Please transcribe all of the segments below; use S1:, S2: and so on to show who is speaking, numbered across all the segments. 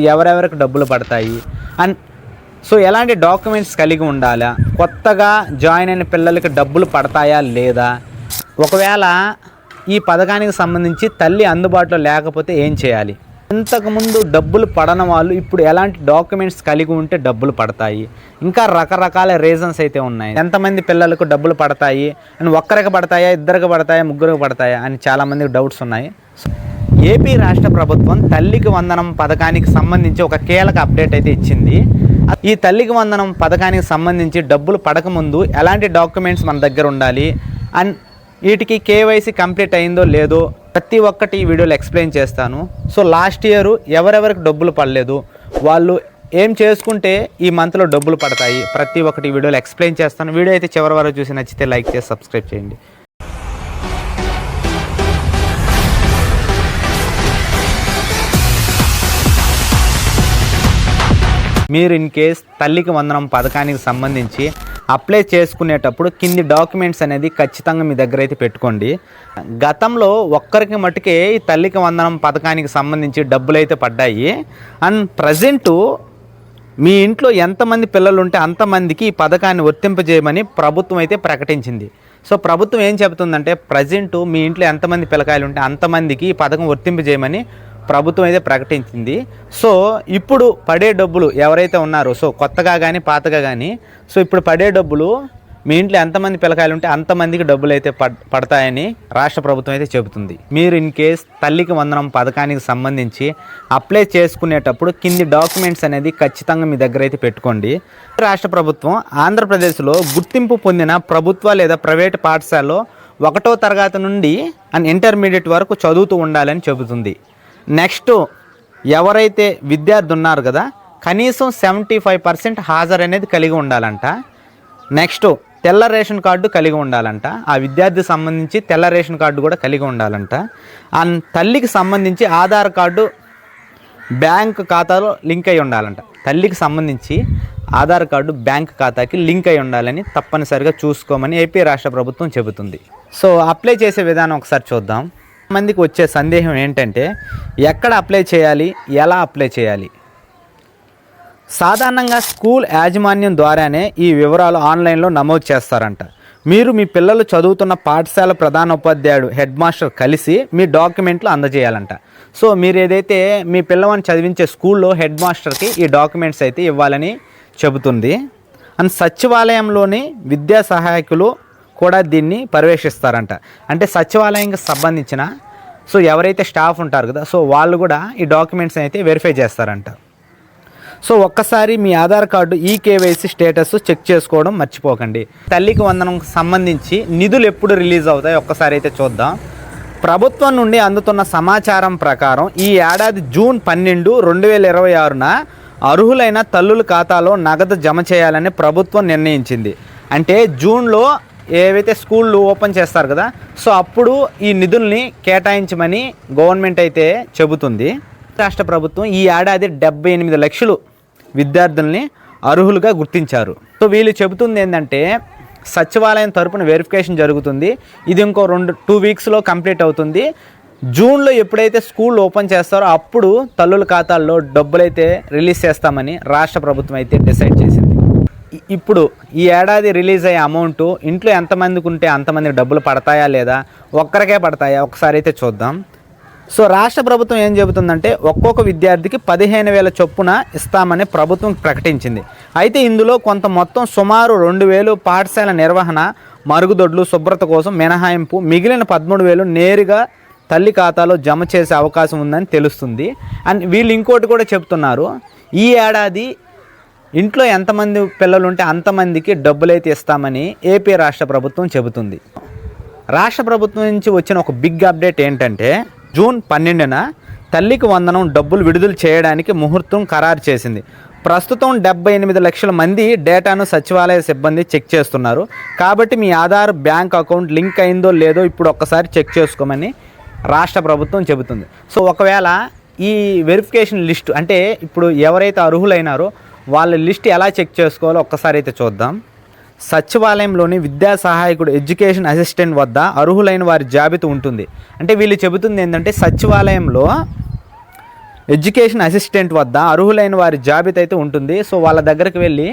S1: ఎవరెవరికి డబ్బులు పడతాయి అండ్ సో ఎలాంటి డాక్యుమెంట్స్ కలిగి ఉండాలా, కొత్తగా జాయిన్ అయిన పిల్లలకి డబ్బులు పడతాయా లేదా, ఒకవేళ ఈ పథకానికి సంబంధించి తల్లి అందుబాటులో లేకపోతే ఏం చేయాలి, ఇంతకుముందు డబ్బులు పడని వాళ్ళు ఇప్పుడు ఎలాంటి డాక్యుమెంట్స్ కలిగి ఉంటే డబ్బులు పడతాయి, ఇంకా రకరకాల రీజన్స్ అయితే ఉన్నాయి. ఎంతమంది పిల్లలకు డబ్బులు పడతాయి అండ్ ఒక్కరికి పడతాయా, ఇద్దరికి పడతాయా, ముగ్గురికి పడతాయా అని చాలామందికి డౌట్స్ ఉన్నాయి. ఏపీ రాష్ట్ర ప్రభుత్వం తల్లికి వందనం పథకానికి సంబంధించి ఒక కీలక అప్డేట్ అయితే ఇచ్చింది. ఈ తల్లికి వందనం పథకానికి సంబంధించి డబ్బులు పడకముందు ఎలాంటి డాక్యుమెంట్స్ మన దగ్గర ఉండాలి అండ్ వీటికి కేవైసీ కంప్లీట్ అయిందో లేదో ప్రతి ఒక్కటి ఈ వీడియోలో ఎక్స్ప్లెయిన్ చేస్తాను. సో లాస్ట్ ఇయర్ ఎవరెవరికి డబ్బులు పడలేదు, వాళ్ళు ఏం చేసుకుంటే ఈ మంత్లో డబ్బులు పడతాయి, ప్రతి ఒక్కటి ఈ వీడియోలో ఎక్స్ప్లెయిన్ చేస్తాను. వీడియో అయితే చివరి వరకు చూసి నచ్చితే లైక్ చేసి సబ్స్క్రైబ్ చేయండి. మీరు ఇన్ కేస్ తల్లికి వందనం పథకానికి సంబంధించి అప్లై చేసుకునేటప్పుడు కింది డాక్యుమెంట్స్ అనేది ఖచ్చితంగా మీ దగ్గర అయితే పెట్టుకోండి. గతంలో ఒక్కరికి మటుకే ఈ తల్లికి వందనం పథకానికి సంబంధించి డబ్బులు అయితే పడ్డాయి అండ్ ప్రజెంటు మీ ఇంట్లో ఎంతమంది పిల్లలు ఉంటే అంతమందికి ఈ పథకాన్ని వర్తింపజేయమని ప్రభుత్వం అయితే ప్రకటించింది. సో ప్రభుత్వం ఏం చెబుతుందంటే ప్రజెంటు మీ ఇంట్లో ఎంతమంది పిల్లకాయలు ఉంటే అంతమందికి ఈ పథకం వర్తింపజేయమని ప్రభుత్వం అయితే ప్రకటించింది. సో ఇప్పుడు పడే డబ్బులు ఎవరైతే ఉన్నారో, సో కొత్తగా కానీ పాతగా కానీ, సో ఇప్పుడు పడే డబ్బులు మీ ఇంట్లో ఎంతమంది పిల్లకాయలు ఉంటే అంతమందికి డబ్బులు అయితే పడతాయని రాష్ట్ర ప్రభుత్వం అయితే చెబుతుంది. మీరు ఇన్ కేస్ తల్లికి వందనం పథకానికి సంబంధించి అప్లై చేసుకునేటప్పుడు కింది డాక్యుమెంట్స్ అనేది ఖచ్చితంగా మీ దగ్గర అయితే పెట్టుకోండి. రాష్ట్ర ప్రభుత్వం ఆంధ్రప్రదేశ్లో గుర్తింపు పొందిన ప్రభుత్వ లేదా ప్రైవేటు పాఠశాలలో 1వ తరగతి నుండి అండ్ ఇంటర్మీడియట్ వరకు చదువుతూ ఉండాలని చెబుతుంది. నెక్స్ట్ ఎవరైతే విద్యార్థి ఉన్నారు కదా, కనీసం 75% హాజరు అనేది కలిగి ఉండాలంట. నెక్స్ట్ తెల్ల రేషన్ కార్డు కలిగి ఉండాలంట. ఆ విద్యార్థికి సంబంధించి తెల్ల రేషన్ కార్డు కూడా కలిగి ఉండాలంట. అండ్ తల్లికి సంబంధించి ఆధార్ కార్డు బ్యాంక్ ఖాతాలో లింక్ అయి ఉండాలంట. తల్లికి సంబంధించి ఆధార్ కార్డు బ్యాంక్ ఖాతాకి లింక్ అయి ఉండాలని తప్పనిసరిగా చూసుకోమని ఏపీ రాష్ట్ర ప్రభుత్వం చెబుతుంది. సో అప్లై చేసే విధానం ఒకసారి చూద్దాం. మందికి వచ్చే సందేహం ఏంటంటే ఎక్కడ అప్లై చేయాలి, ఎలా అప్లై చేయాలి. సాధారణంగా స్కూల్ యాజమాన్యం ద్వారానే ఈ వివరాలు ఆన్లైన్లో నమోదు చేస్తారంట. మీరు మీ పిల్లలు చదువుతున్న పాఠశాల ప్రధానోపాధ్యాయుడు హెడ్ మాస్టర్ కలిసి మీ డాక్యుమెంట్లు అందజేయాలంట. సో మీరు ఏదైతే మీ పిల్లవాడిని చదివించే స్కూల్లో హెడ్ మాస్టర్కి ఈ డాక్యుమెంట్స్ అయితే ఇవ్వాలని చెబుతుంది. అండ్ సచివాలయంలోని విద్యా సహాయకులు కూడా దీన్ని పర్యవేక్షిస్తారంట. అంటే సచివాలయంకి సంబంధించిన సో ఎవరైతే స్టాఫ్ ఉంటారు కదా, సో వాళ్ళు కూడా ఈ డాక్యుమెంట్స్ అయితే వెరిఫై చేస్తారంట. సో ఒక్కసారి మీ Aadhaar card KYC status check చేసుకోవడం మర్చిపోకండి. తల్లికి వందనంకి సంబంధించి నిధులు ఎప్పుడు రిలీజ్ అవుతాయి ఒక్కసారి అయితే చూద్దాం. ప్రభుత్వం నుండి అందుతున్న సమాచారం ప్రకారం ఈ ఏడాది జూన్ 12, 2026న అర్హులైన తల్లుల ఖాతాలో నగదు జమ చేయాలని ప్రభుత్వం నిర్ణయించింది. అంటే జూన్లో ఏవైతే స్కూళ్ళు ఓపెన్ చేస్తారు కదా, సో అప్పుడు ఈ నిధుల్ని కేటాయించమని గవర్నమెంట్ అయితే చెబుతుంది. రాష్ట్ర ప్రభుత్వం ఈ ఏడాది 78 లక్షలు విద్యార్థుల్ని అర్హులుగా గుర్తించారు. సో వీళ్ళు చెబుతుంది ఏంటంటే సచివాలయం తరపున వెరిఫికేషన్ జరుగుతుంది. ఇది ఇంకో 2 వీక్స్లో కంప్లీట్ అవుతుంది. జూన్లో ఎప్పుడైతే స్కూల్ ఓపెన్ చేస్తారో అప్పుడు తల్లుల ఖాతాల్లో డబ్బులైతే రిలీజ్ చేస్తామని రాష్ట్ర ప్రభుత్వం అయితే డిసైడ్ చేసింది. ఇప్పుడు ఈ ఏడాది రిలీజ్ అయ్యే అమౌంట్ ఇంట్లో ఎంతమందికి ఉంటే అంతమందికి డబ్బులు పడతాయా లేదా, ఒక్కరికే పడతాయా ఒకసారి అయితే చూద్దాం. సో రాష్ట్ర ప్రభుత్వం ఏం చెబుతుందంటే ఒక్కొక్క విద్యార్థికి 15,000 చొప్పున ఇస్తామని ప్రభుత్వం ప్రకటించింది. అయితే ఇందులో కొంత మొత్తం సుమారు 2,000 పాఠశాల నిర్వహణ, మరుగుదొడ్లు, శుభ్రత కోసం మినహాయింపు, మిగిలిన 13,000 నేరుగా తల్లి ఖాతాలో జమ చేసే అవకాశం ఉందని తెలుస్తుంది. అండ్ వీళ్ళు ఇంకోటి కూడా చెప్తున్నారు, ఈ ఏడాది ఇంట్లో ఎంతమంది పిల్లలు ఉంటే అంతమందికి డబ్బులైతే ఇస్తామని ఏపీ రాష్ట్ర ప్రభుత్వం చెబుతుంది. రాష్ట్ర ప్రభుత్వం నుంచి వచ్చిన ఒక బిగ్ అప్డేట్ ఏంటంటే జూన్ 12న తల్లికి వందనం డబ్బులు విడుదల చేయడానికి ముహూర్తం ఖరారు చేసింది. ప్రస్తుతం 78 లక్షల మంది డేటాను సచివాలయ సిబ్బంది చెక్ చేస్తున్నారు. కాబట్టి మీ ఆధార్ బ్యాంక్ అకౌంట్ లింక్ అయిందో లేదో ఇప్పుడు ఒక్కసారి చెక్ చేసుకోమని రాష్ట్ర ప్రభుత్వం చెబుతుంది. సో ఒకవేళ ఈ వెరిఫికేషన్ లిస్ట్ అంటే ఇప్పుడు ఎవరైతే అర్హులైనారో వాళ్ళ లిస్ట్ ఎలా చెక్ చేసుకోవాలో ఒక్కసారి అయితే చూద్దాం. సచివాలయంలోని విద్యా సహాయకుడు ఎడ్యుకేషన్ అసిస్టెంట్ వద్ద అర్హులైన వారి జాబితా ఉంటుంది. అంటే వీళ్ళు చెబుతుంది ఏంటంటే సచివాలయంలో ఎడ్యుకేషన్ అసిస్టెంట్ వద్ద అర్హులైన వారి జాబితా అయితే ఉంటుంది. సో వాళ్ళ దగ్గరికి వెళ్ళి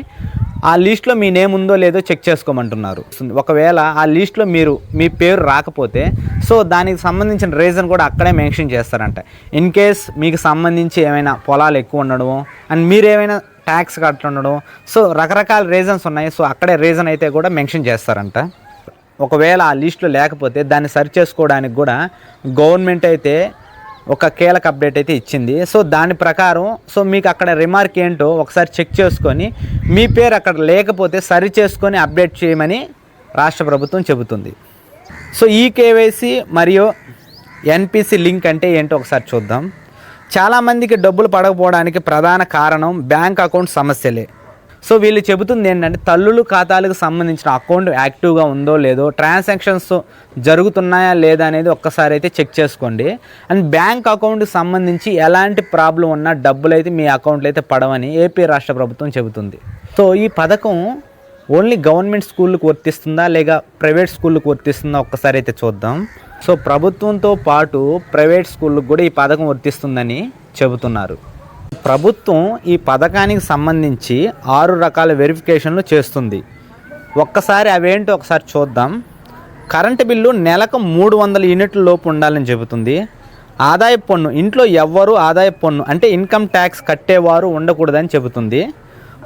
S1: ఆ లిస్ట్లో మీ నేమ్ ఉందో లేదో చెక్ చేసుకోమంటున్నారు. ఒకవేళ ఆ లిస్ట్లో మీ పేరు రాకపోతే సో దానికి సంబంధించిన రీజన్ కూడా అక్కడే మెన్షన్ చేస్తారంట. ఇన్ కేస్ మీకు సంబంధించి ఏమైనా పొలాలు ఎక్కువ ఉండడం అండ్ మీరు ఏమైనా ట్యాక్స్ కట్టుండడం, సో రకరకాల రీజన్స్ ఉన్నాయి. సో అక్కడే రీజన్ అయితే కూడా మెన్షన్ చేస్తారంట. ఒకవేళ ఆ లిస్టులో లేకపోతే దాన్ని సర్చ్ చేసుకోవడానికి కూడా గవర్నమెంట్ అయితే ఒక కీలక అప్డేట్ అయితే ఇచ్చింది. సో దాని ప్రకారం సో మీకు అక్కడ రిమార్క్ ఏంటో ఒకసారి చెక్ చేసుకొని మీ పేరు అక్కడ లేకపోతే సరి చేసుకొని అప్డేట్ చేయమని రాష్ట్ర ప్రభుత్వం చెబుతుంది. సో ఈ కేవైసీ మరియు ఎన్పిసి లింక్ అంటే ఏంటో ఒకసారి చూద్దాం. చాలామందికి డబ్బులు పడకపోవడానికి ప్రధాన కారణం బ్యాంక్ అకౌంట్ సమస్యలే. సో వీళ్ళు చెబుతుంది ఏంటంటే తల్లులు ఖాతాలకు సంబంధించిన అకౌంట్ యాక్టివ్గా ఉందో లేదో, ట్రాన్సాక్షన్స్ జరుగుతున్నాయా లేదా అనేది ఒక్కసారి అయితే చెక్ చేసుకోండి. అండ్ బ్యాంక్ అకౌంట్కి సంబంధించి ఎలాంటి ప్రాబ్లం ఉన్నా డబ్బులు అయితే మీ అకౌంట్లో అయితే పడవని ఏపీ రాష్ట్ర ప్రభుత్వం చెబుతుంది. సో ఈ పథకం ఓన్లీ గవర్నమెంట్ స్కూళ్ళకు వర్తిస్తుందా లేక ప్రైవేట్ స్కూళ్ళకు వర్తిస్తుందా ఒక్కసారి అయితే చూద్దాం. సో ప్రభుత్వంతో పాటు ప్రైవేట్ స్కూళ్ళకు కూడా ఈ పథకం వర్తిస్తుందని చెబుతున్నారు. ప్రభుత్వం ఈ పథకానికి సంబంధించి 6 రకాల వెరిఫికేషన్లు చేస్తుంది. ఒక్కసారి అవేంటో ఒకసారి చూద్దాం. కరెంటు బిల్లు నెలకు 300 యూనిట్ల లోపు ఉండాలని చెబుతుంది. ఆదాయపు పన్ను, ఇంట్లో ఎవ్వరూ ఆదాయపు పన్ను అంటే ఇన్కమ్ ట్యాక్స్ కట్టేవారు ఉండకూడదని చెబుతుంది.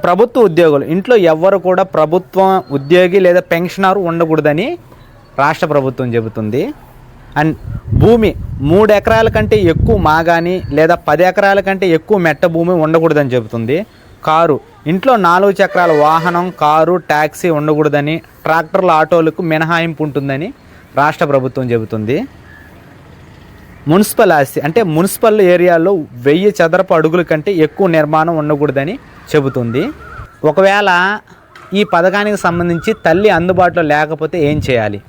S1: ప్రభుత్వ ఉద్యోగులు, ఇంట్లో ఎవ్వరు కూడా ప్రభుత్వ ఉద్యోగి లేదా పెన్షనర్ ఉండకూడదని రాష్ట్ర ప్రభుత్వం చెబుతుంది. అండ్ భూమి 3 ఎకరాల కంటే ఎక్కువ మాగాని లేదా 10 ఎకరాల కంటే ఎక్కువ మెట్ట భూమి ఉండకూడదని చెబుతుంది. కారు, ఇంట్లో 4 చక్రాల వాహనం, కారు, ట్యాక్సీ ఉండకూడదని, ట్రాక్టర్ల, ఆటోలకు మినహాయింపు ఉంటుందని రాష్ట్ర ప్రభుత్వం చెబుతుంది. మున్సిపల్ ఆస్తి అంటే మున్సిపల్ ఏరియాలో 1000 చదరపు అడుగుల కంటే ఎక్కువ నిర్మాణం ఉండకూడదని చెబుతుంది. ఒకవేళ ఈ పథకానికి సంబంధించి తల్లి అందుబాటులో లేకపోతే ఏం చేయాలి?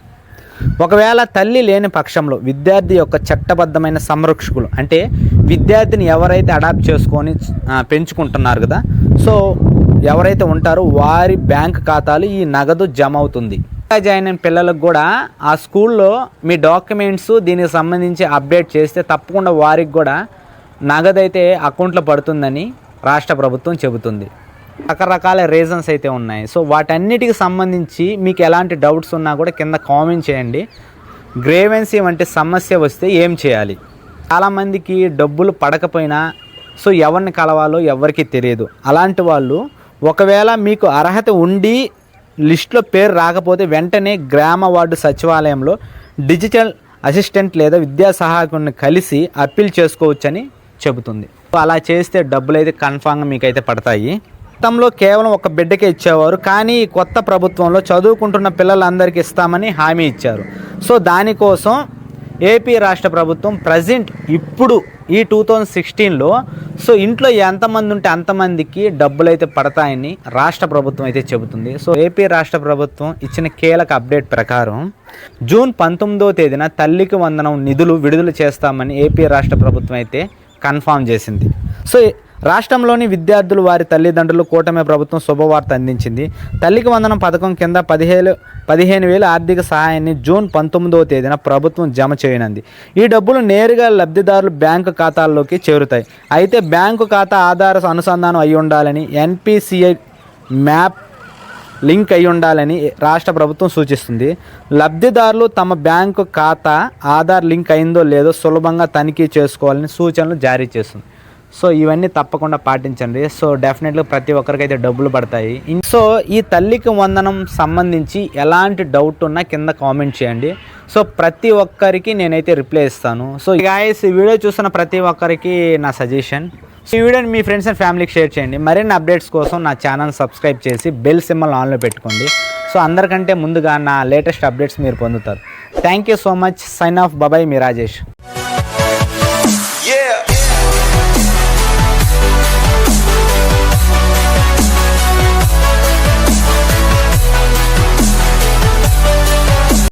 S1: ఒకవేళ తల్లి లేని పక్షంలో విద్యార్థి యొక్క చట్టబద్ధమైన సంరక్షకులు అంటే విద్యార్థిని ఎవరైతే అడాప్ట్ చేసుకొని పెంచుకుంటున్నారు కదా, సో ఎవరైతే ఉంటారో వారి బ్యాంక్ ఖాతాలు ఈ నగదు జమ అవుతుంది. జాయిన్ అయిన పిల్లలకు కూడా ఆ స్కూల్లో మీ డాక్యుమెంట్స్ దీనికి సంబంధించి అప్డేట్ చేస్తే తప్పకుండా వారికి కూడా నగదు అయితే అకౌంట్లో పడుతుందని రాష్ట్ర ప్రభుత్వం చెబుతుంది. రకరకాల రీజన్స్ అయితే ఉన్నాయి. సో వాటన్నిటికి సంబంధించి మీకు ఎలాంటి డౌట్స్ ఉన్నా కూడా కింద కామెంట్ చేయండి. గ్రేవెన్సీ వంటి సమస్య వస్తే ఏం చేయాలి? చాలామందికి డబ్బులు పడకపోయినా సో ఎవరిని కలవాలో ఎవరికి తెలియదు. అలాంటి వాళ్ళు ఒకవేళ మీకు అర్హత ఉండి లిస్టులో పేరు రాకపోతే వెంటనే గ్రామ వార్డు సచివాలయంలో డిజిటల్ అసిస్టెంట్ లేదా విద్యా సహాయకుడిని కలిసి అప్పీల్ చేసుకోవచ్చని చెబుతుంది. అలా చేస్తే డబ్బులు అయితే కన్ఫామ్గా మీకైతే పడతాయి. గతంలో కేవలం ఒక బిడ్డకే ఇచ్చేవారు, కానీ కొత్త ప్రభుత్వంలో చదువుకుంటున్న పిల్లలందరికీ ఇస్తామని హామీ ఇచ్చారు. సో దానికోసం ఏపీ రాష్ట్ర ప్రభుత్వం ప్రజెంట్ ఇప్పుడు ఈ 2016లో సో ఇంట్లో ఎంతమంది ఉంటే అంతమందికి డబ్బులు అయితే పడతాయని రాష్ట్ర ప్రభుత్వం అయితే చెబుతుంది. సో ఏపీ రాష్ట్ర ప్రభుత్వం ఇచ్చిన కీలక అప్డేట్ ప్రకారం జూన్ 19వ తేదీన తల్లికి వందనం నిధులు విడుదల చేస్తామని ఏపీ రాష్ట్ర ప్రభుత్వం అయితే కన్ఫామ్ చేసింది. సో రాష్ట్రంలోని విద్యార్థులు వారి తల్లిదండ్రులు కూటమి ప్రభుత్వం శుభవార్త అందించింది. తల్లికి వందనం పథకం కింద 15,000 ఆర్థిక సహాయాన్ని జూన్ 19వ తేదీన ప్రభుత్వం జమ చేయనుంది. ఈ డబ్బులు నేరుగా లబ్ధిదారుల బ్యాంకు ఖాతాల్లోకి చేరుతాయి. అయితే బ్యాంకు ఖాతా ఆధార అనుసంధానం అయి ఉండాలని, ఎన్పిసిఐ మ్యాప్ లింక్ అయి ఉండాలని రాష్ట్ర ప్రభుత్వం సూచిస్తుంది. లబ్ధిదారులు తమ బ్యాంకు ఖాతా ఆధార్ లింక్ అయిందో లేదో సులభంగా తనిఖీ చేసుకోవాలని సూచనలు జారీ చేస్తుంది. సో ఇవన్నీ తప్పకుండా పాటించండి. సో డెఫినెట్గా ప్రతి ఒక్కరికైతే డబ్బులు పడతాయి. సో ఈ తల్లికి వందనం సంబంధించి ఎలాంటి డౌట్ ఉన్నా కింద కామెంట్ చేయండి. సో ప్రతి ఒక్కరికి నేనైతే రిప్లై ఇస్తాను. సో గాయ్స్, ఈ వీడియో చూస్తున్న ప్రతి ఒక్కరికి నా సజెషన్, ఈ వీడియోని మీ ఫ్రెండ్స్ అండ్ ఫ్యామిలీకి షేర్ చేయండి. మరిన్ని అప్డేట్స్ కోసం నా ఛానల్ సబ్స్క్రైబ్ చేసి బెల్ సింబల్ ఆన్లో పెట్టుకోండి. సో అందరికంటే ముందుగా నా లేటెస్ట్ అప్డేట్స్ మీరు పొందుతారు. Thank you so much. Sign off. Bye bye, మీ రాజేష్.